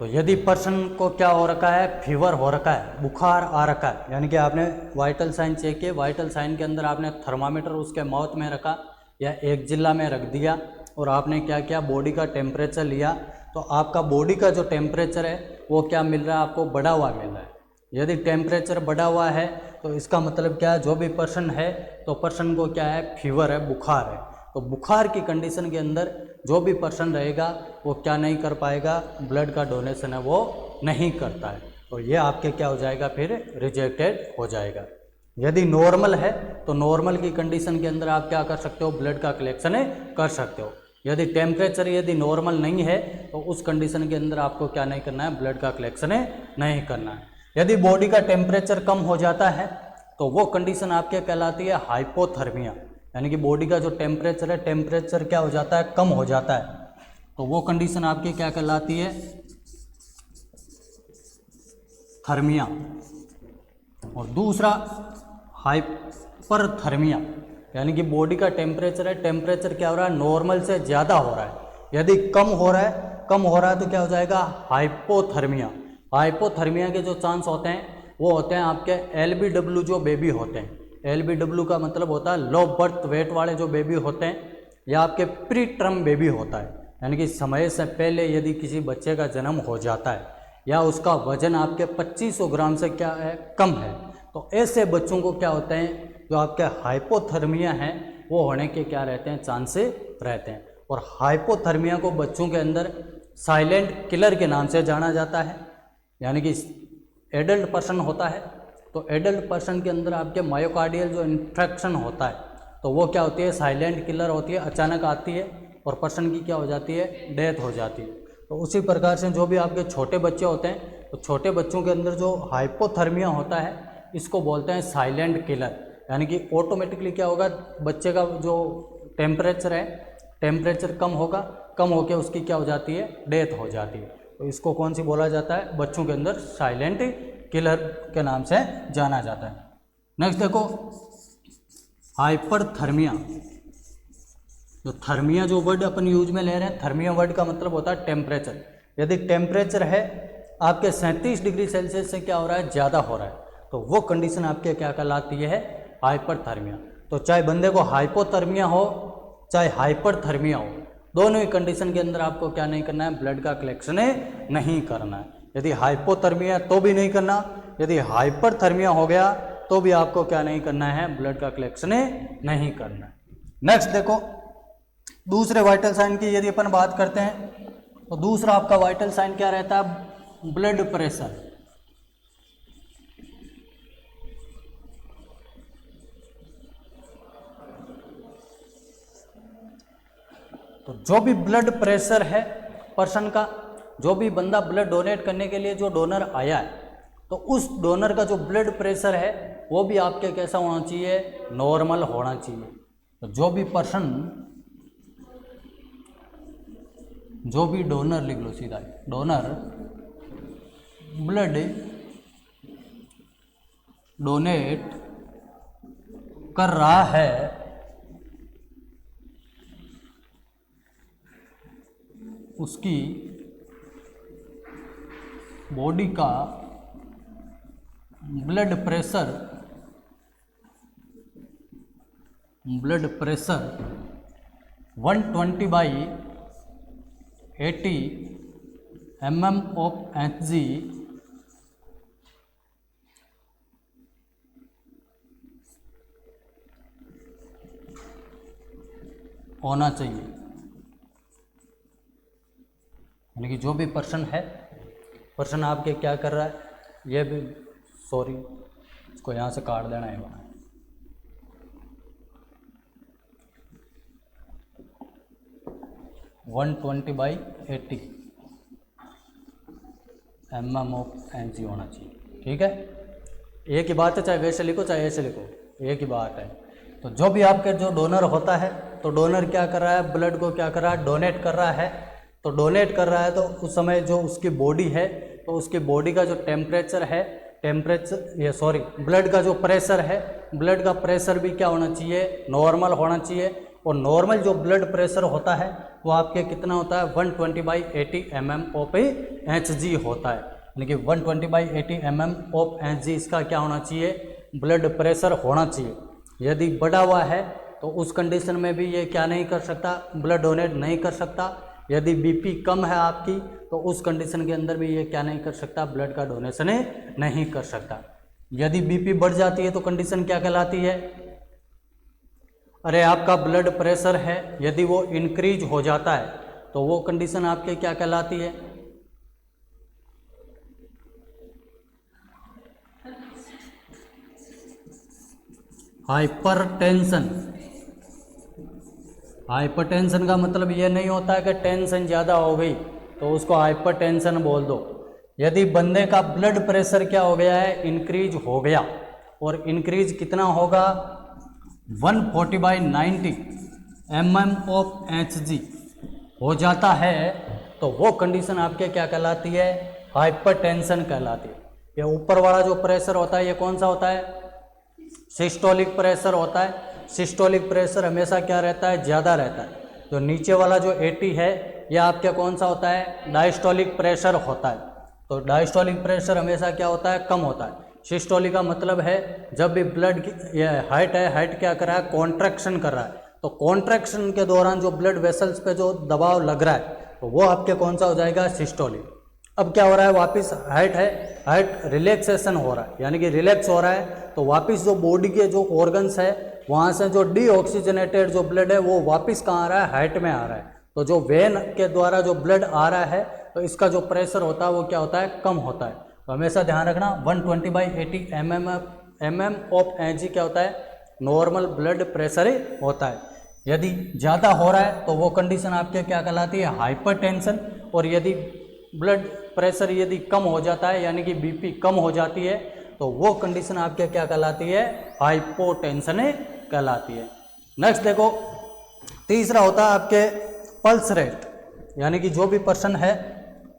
तो यदि पर्सन को क्या हो रखा है, फीवर हो रखा है, बुखार आ रखा है, यानी कि आपने वाइटल साइन चेक किए, वाइटल साइन के अंदर आपने थर्मामीटर उसके माउथ में रखा या एक जिला में रख दिया और आपने क्या किया, बॉडी का टेम्परेचर लिया, तो आपका बॉडी का जो टेम्परेचर है वो क्या मिल रहा है, आपको बढ़ा हुआ मिल रहा है। यदि टेम्परेचर बढ़ा हुआ है तो इसका मतलब क्या है, जो भी पर्सन है तो पर्सन को क्या है, फीवर है, बुखार है। तो बुखार की कंडीशन के अंदर जो भी पर्सन रहेगा वो क्या नहीं कर पाएगा, ब्लड का डोनेशन है वो नहीं करता है। तो ये आपके क्या हो जाएगा, फिर रिजेक्टेड हो जाएगा। यदि नॉर्मल है तो नॉर्मल की कंडीशन के अंदर आप क्या कर सकते हो, ब्लड का कलेक्शन कर सकते हो। यदि टेम्परेचर यदि नॉर्मल नहीं है तो उस कंडीशन के अंदर आपको क्या नहीं करना है, ब्लड का कलेक्शन नहीं करना है। यदि बॉडी का टेम्परेचर कम हो जाता है तो वो कंडीशन आपके कहलाती है हाइपोथर्मिया, यानी कि बॉडी का जो टेम्परेचर है, टेम्परेचर क्या हो जाता है, कम हो जाता है, तो वो कंडीशन आपकी क्या कहलाती है, थर्मिया। और दूसरा हाइपरथर्मिया, यानी कि बॉडी का टेम्परेचर है, टेम्परेचर क्या हो रहा है, नॉर्मल से ज़्यादा हो रहा है। यदि कम हो रहा है तो क्या हो जाएगा, हाइपोथर्मिया। हाइपोथर्मिया के जो चांस होते हैं वो होते हैं आपके LBW जो बेबी होते हैं। LBW का मतलब होता है लो बर्थ वेट वाले जो बेबी होते हैं, या आपके प्री टर्म बेबी होता है, यानी कि समय से पहले यदि किसी बच्चे का जन्म हो जाता है या उसका वजन आपके 2500 ग्राम से क्या है, कम है, तो ऐसे बच्चों को क्या होते हैं, जो आपके हाइपोथर्मिया हैं वो होने के क्या रहते हैं, चांसेस रहते हैं। और हाइपोथर्मिया को बच्चों के अंदर साइलेंट किलर के नाम से जाना जाता है, यानी कि एडल्ट पर्सन होता है तो एडल्ट पर्सन के अंदर आपके मायोकार्डियल जो इन्फेक्शन होता है तो वो क्या होती है, साइलेंट किलर होती है, अचानक आती है और पर्सन की क्या हो जाती है, डेथ हो जाती है। तो उसी प्रकार से जो भी आपके छोटे बच्चे होते हैं तो छोटे बच्चों के अंदर जो हाइपोथर्मिया होता है इसको बोलते हैं साइलेंट किलर। यानी कि ऑटोमेटिकली क्या होगा, बच्चे का जो टेम्परेचर है टेम्परेचर कम होगा, कम होकर उसकी क्या हो जाती है, डेथ हो जाती है। तो इसको कौन सी बोला जाता है, बच्चों के अंदर साइलेंट किलर के नाम से जाना जाता है। नेक्स्ट देखो हाइपरथर्मिया। जो थर्मिया जो वर्ड अपन यूज में ले रहे हैं, थर्मिया वर्ड का मतलब होता है टेम्परेचर। यदि टेम्परेचर है आपके 37 डिग्री सेल्सियस से क्या हो रहा है, ज़्यादा हो रहा है, तो वो कंडीशन आपके क्या कहलाती है, हाइपरथर्मिया। तो चाहे बंदे को हाइपोथर्मिया हो चाहे हाइपरथर्मिया हो, दोनों ही कंडीशन के अंदर आपको क्या नहीं करना है, ब्लड का कलेक्शन नहीं करना है। यदि हाइपोथर्मिया तो भी नहीं करना, यदि हाइपरथर्मिया हो गया तो भी आपको क्या नहीं करना है, ब्लड का कलेक्शन नहीं करना है। नेक्स्ट देखो दूसरे वाइटल साइन की यदि अपन बात करते हैं तो दूसरा आपका वाइटल साइन क्या रहता है, ब्लड प्रेशर। तो जो भी ब्लड प्रेशर है पर्सन का, जो भी बंदा ब्लड डोनेट करने के लिए जो डोनर आया है, तो उस डोनर का जो ब्लड प्रेशर है वो भी आपके कैसा होना चाहिए, नॉर्मल होना चाहिए। तो जो भी पर्सन, जो भी डोनर लिख लो सीधा, डोनर ब्लड डोनेट कर रहा है उसकी बॉडी का ब्लड प्रेशर 120/80 mmHg होना चाहिए। यानी कि जो भी पर्सन है, पर्सन आपके क्या कर रहा है, ये भी सॉरी इसको यहाँ से काट देना है, 120/80 mmHg होना चाहिए। ठीक है, एक ही बात है, चाहे वैसे लिखो चाहे ऐसे लिखो, एक ही बात है। तो जो भी आपके जो डोनर होता है, तो डोनर क्या कर रहा है, ब्लड को क्या कर रहा है, डोनेट कर रहा है। तो डोनेट कर रहा है तो उस समय जो उसकी बॉडी है, तो उसकी बॉडी का जो टेम्परेचर है, ब्लड का जो प्रेशर है, ब्लड का प्रेशर भी क्या होना चाहिए, नॉर्मल होना चाहिए। और नॉर्मल जो ब्लड प्रेशर होता है वो आपके कितना होता है, 120/80 mmHg होता है। यानी कि 120/80 mmHg इसका क्या होना चाहिए, ब्लड प्रेशर होना चाहिए। यदि बढ़ा हुआ है तो उस कंडीशन में भी ये क्या नहीं कर सकता, ब्लड डोनेट नहीं कर सकता। यदि बीपी कम है आपकी तो उस कंडीशन के अंदर भी ये क्या नहीं कर सकता, ब्लड का डोनेशन नहीं कर सकता। यदि बीपी बढ़ जाती है तो कंडीशन क्या कहलाती है, अरे आपका ब्लड प्रेशर है यदि वो इंक्रीज हो जाता है तो वो कंडीशन आपके क्या कहलाती है, हाइपरटेंशन। हाइपरटेंशन का मतलब ये नहीं होता है कि टेंशन ज़्यादा हो गई तो उसको हाइपरटेंशन बोल दो। यदि बंदे का ब्लड प्रेशर क्या हो गया है, इंक्रीज हो गया, और इंक्रीज कितना होगा, 140/90 mmHg हो जाता है, तो वो कंडीशन आपके क्या कहलाती है, हाइपरटेंशन कहलाती है। ये ऊपर वाला जो प्रेशर होता है ये कौन सा होता है, सिस्टोलिक प्रेशर होता है। सिस्टोलिक प्रेशर हमेशा क्या रहता है, ज़्यादा रहता है। जो नीचे वाला जो 80 है यह आपका कौन सा होता है, डायस्टोलिक प्रेशर होता है। तो डायस्टोलिक प्रेशर हमेशा क्या होता है, कम होता है। सिस्टोलिक का मतलब है जब भी ब्लड की हार्ट है, हार्ट क्या कर रहा है, कॉन्ट्रैक्शन कर रहा है, तो कॉन्ट्रैक्शन के दौरान जो ब्लड वेसल्स पे जो दबाव लग रहा है तो वो आपके कौन सा हो जाएगा, सिस्टोलिक। अब क्या हो रहा है, वापस हार्ट है, हार्ट रिलैक्सेशन हो रहा है, यानी कि रिलैक्स हो रहा है, तो वापस जो बॉडी के जो ऑर्गन्स है वहाँ से जो डीऑक्सीजनेटेड जो ब्लड है वो वापस कहाँ आ रहा है, हार्ट में आ रहा है। तो जो वेन के द्वारा जो ब्लड आ रहा है तो इसका जो प्रेशर होता है वो क्या होता है, कम होता है। तो हमेशा ध्यान रखना 120/80 mmHg क्या होता है, नॉर्मल ब्लड प्रेशर होता है। यदि ज़्यादा हो रहा है तो वो कंडीशन आपके क्या कहलाती है, हाइपरटेंशन। और यदि ब्लड प्रेशर यदि कम हो जाता है यानी कि बीपी कम हो जाती है तो वो कंडीशन आपके क्या कहलाती है, हाइपोटेंशन कहलाती है। नेक्स्ट देखो, तीसरा होता है आपके पल्स रेट, यानी कि जो भी पर्सन है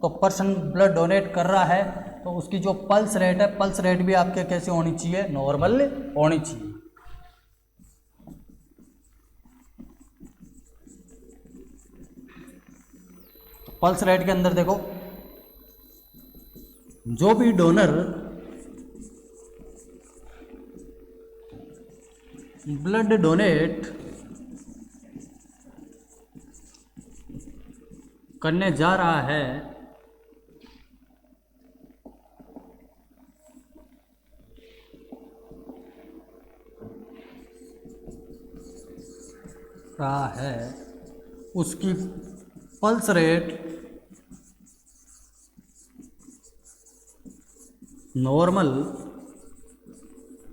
तो पर्सन ब्लड डोनेट कर रहा है तो उसकी जो पल्स रेट है, पल्स रेट भी आपके कैसे होनी चाहिए, नॉर्मल होनी चाहिए। तो पल्स रेट के अंदर देखो, जो भी डोनर ब्लड डोनेट करने जा रहा है उसकी पल्स रेट नॉर्मल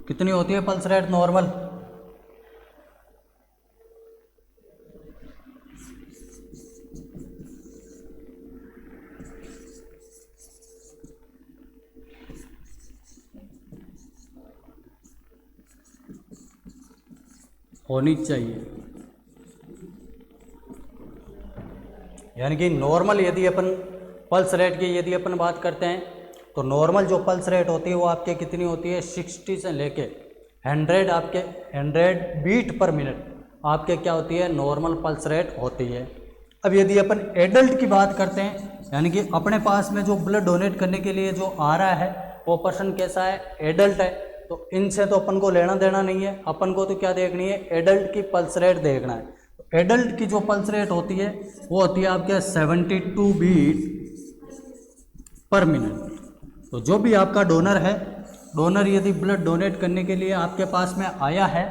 कितनी होती है, पल्स रेट नॉर्मल होनी चाहिए। यानी कि नॉर्मल यदि अपन पल्स रेट की यदि अपन बात करते हैं तो नॉर्मल जो पल्स रेट होती है वो आपके कितनी होती है, 60 से लेके 100 आपके 100 बीट पर मिनट आपके क्या होती है, नॉर्मल पल्स रेट होती है। अब यदि अपन एडल्ट की बात करते हैं यानी कि अपने पास में जो ब्लड डोनेट करने के लिए जो आ रहा है वो पर्सन कैसा है, एडल्ट है, तो इनसे तो अपन को लेना देना नहीं है, अपन को तो क्या देखनी है, एडल्ट की पल्स रेट देखना है। तो एडल्ट की जो पल्स रेट होती है वो होती है आपके 72 बीट पर मिनट। तो जो भी आपका डोनर है, डोनर यदि ब्लड डोनेट करने के लिए आपके पास में आया है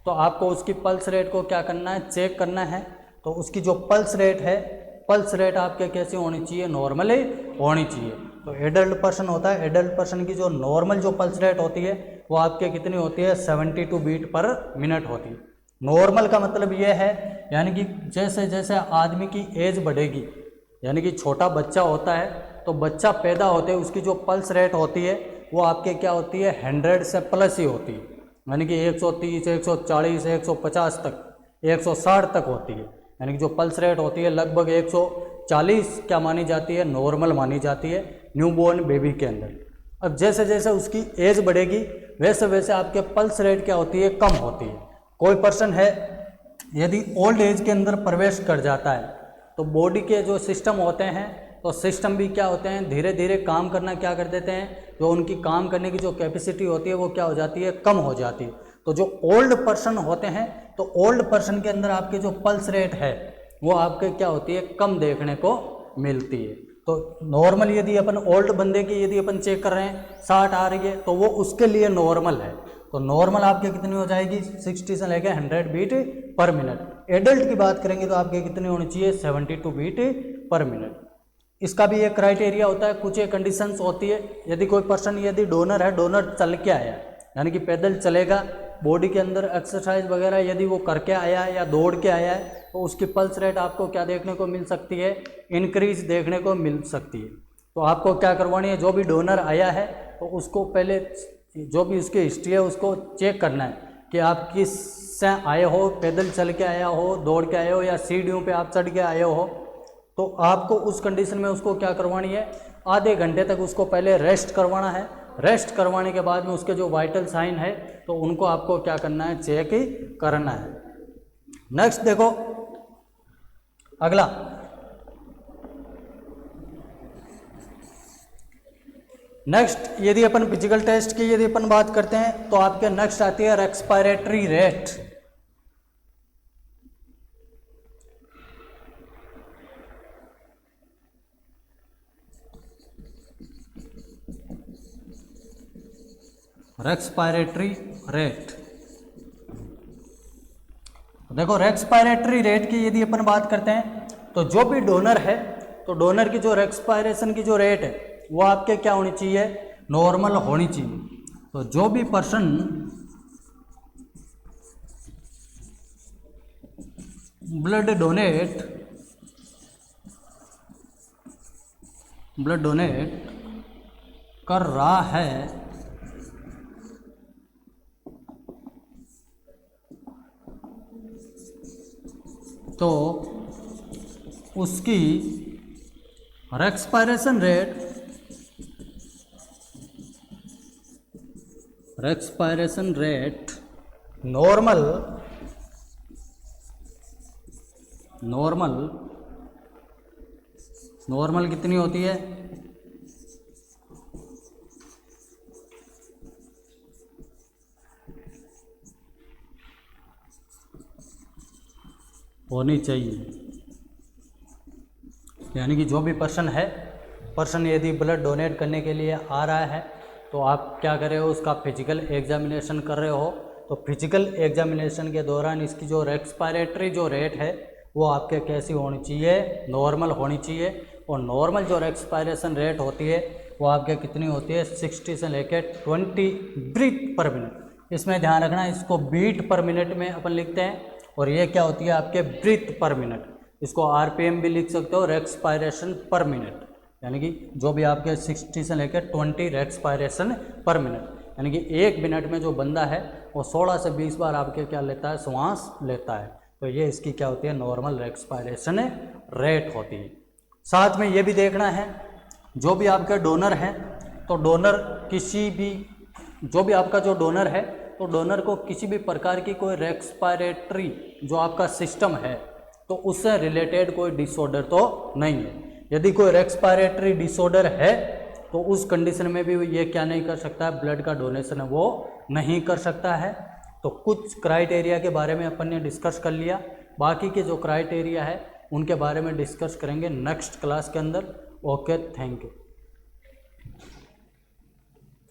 तो आपको उसकी पल्स रेट को क्या करना है, चेक करना है। तो उसकी जो पल्स रेट है, पल्स रेट आपके कैसे होनी चाहिए, नॉर्मली होनी चाहिए। तो एडल्ट पर्सन होता है, एडल्ट पर्सन की जो नॉर्मल जो पल्स रेट होती है वो आपके कितनी होती है, 72 बीट पर मिनट होती है। नॉर्मल का मतलब ये है यानी कि जैसे जैसे आदमी की एज बढ़ेगी, यानी कि छोटा बच्चा होता है तो बच्चा पैदा होते ही उसकी जो पल्स रेट होती है वो आपके क्या होती है, 100 से प्लस ही होती है, यानी कि 130, 140, 150 तक, 160 तक होती है। यानी कि जो पल्स रेट होती है लगभग 140 क्या मानी जाती है, नॉर्मल मानी जाती है न्यूबॉर्न बेबी के अंदर। अब जैसे जैसे उसकी एज बढ़ेगी वैसे वैसे आपके पल्स रेट क्या होती है, कम होती है। कोई पर्सन है यदि ओल्ड एज के अंदर प्रवेश कर जाता है तो बॉडी के जो सिस्टम होते हैं तो सिस्टम भी क्या होते हैं, धीरे धीरे काम करना क्या कर देते हैं, जो उनकी काम करने की जो कैपेसिटी होती है वो क्या हो जाती है, कम हो जाती है। तो जो ओल्ड पर्सन होते हैं तो ओल्ड पर्सन के अंदर आपके जो पल्स रेट है वो आपके क्या होती है, कम देखने को मिलती है। तो नॉर्मल यदि अपन ओल्ड बंदे की यदि अपन चेक कर रहे हैं 60 आ रही है तो वो उसके लिए नॉर्मल है। तो नॉर्मल आपके कितनी हो जाएगी, 60 से लेकर 100 बीट पर मिनट। एडल्ट की बात करेंगे तो आपके कितनी होनी चाहिए, 72 बीट पर मिनट। इसका भी एक क्राइटेरिया होता है, कुछ एक कंडीशंस होती है। यदि कोई पर्सन यदि डोनर है, डोनर चल के आया यानी कि पैदल चलेगा, बॉडी के अंदर एक्सरसाइज वगैरह यदि वो करके आया है या दौड़ के आया है तो उसकी पल्स रेट आपको क्या देखने को मिल सकती है, इंक्रीज देखने को मिल सकती है। तो आपको क्या करवानी है, जो भी डोनर आया है तो उसको पहले जो भी उसकी हिस्ट्री है उसको चेक करना है कि आप किस से आए हो, पैदल चल के आया हो, दौड़ के आए हो या सीढ़ियों पे आप चढ़ के आए हो। तो आपको उस कंडीशन में उसको क्या करवानी है, आधे घंटे तक उसको पहले रेस्ट करवाना है। रेस्ट करवाने के बाद में उसके जो वाइटल साइन है तो उनको आपको क्या करना है, चेक ही करना है। नेक्स्ट देखो अगला, नेक्स्ट यदि अपन फिजिकल टेस्ट की यदि अपन बात करते हैं तो आपके नेक्स्ट आती है रेस्पिरेटरी रेट। रेस्पिरेटरी रेट, देखो रेस्पिरेटरी रेट की यदि अपन बात करते हैं तो जो भी डोनर है तो डोनर की जो रेस्पिरेशन की जो रेट है वो आपके क्या होनी चाहिए, नॉर्मल होनी चाहिए। तो जो भी person blood donate blood donate कर रहा है तो उसकी रेस्पायरेशन रेट नॉर्मल कितनी होती है? होनी चाहिए। यानी कि जो भी पर्सन यदि ब्लड डोनेट करने के लिए आ रहा है तो आप क्या कर रहे हो, उसका फिजिकल एग्जामिनेशन कर रहे हो। तो फिजिकल एग्जामिनेशन के दौरान इसकी जो रेस्पिरेटरी जो रेट है वो आपके कैसी होनी चाहिए? नॉर्मल होनी चाहिए। और नॉर्मल जो रेस्पिरेशन रेट होती है वो आपके कितनी होती है? 60 से लेकर 20 ब्रीथ पर मिनट। इसमें ध्यान रखना, इसको बीट पर मिनट में अपन लिखते हैं और ये क्या होती है? आपके ब्रीथ पर मिनट। इसको आरपीएम भी लिख सकते हो, रेस्पिरेशन पर मिनट। यानी कि जो भी आपके 60 से लेकर 20 रेस्पिरेशन पर मिनट, यानी कि 1 मिनट में जो बंदा है वो 16 से 20 बार आपके क्या लेता है? श्वास लेता है। तो ये इसकी क्या होती है? नॉर्मल रेस्पिरेशन रेट होती है। साथ में ये भी देखना है, जो भी आपका डोनर है तो डोनर जो भी आपका जो डोनर है तो डोनर को किसी भी प्रकार की कोई रेस्पिरेटरी जो आपका सिस्टम है तो उससे रिलेटेड कोई डिसऑर्डर तो नहीं है। यदि कोई रेस्पिरेटरी डिसऑर्डर है तो उस कंडीशन में भी ये क्या नहीं कर सकता है? ब्लड का डोनेशन वो नहीं कर सकता है। तो कुछ क्राइटेरिया के बारे में अपन ने डिस्कस कर लिया। बाकी के जो क्राइटेरिया है उनके बारे में डिस्कस करेंगे नेक्स्ट क्लास के अंदर। Okay, thank you.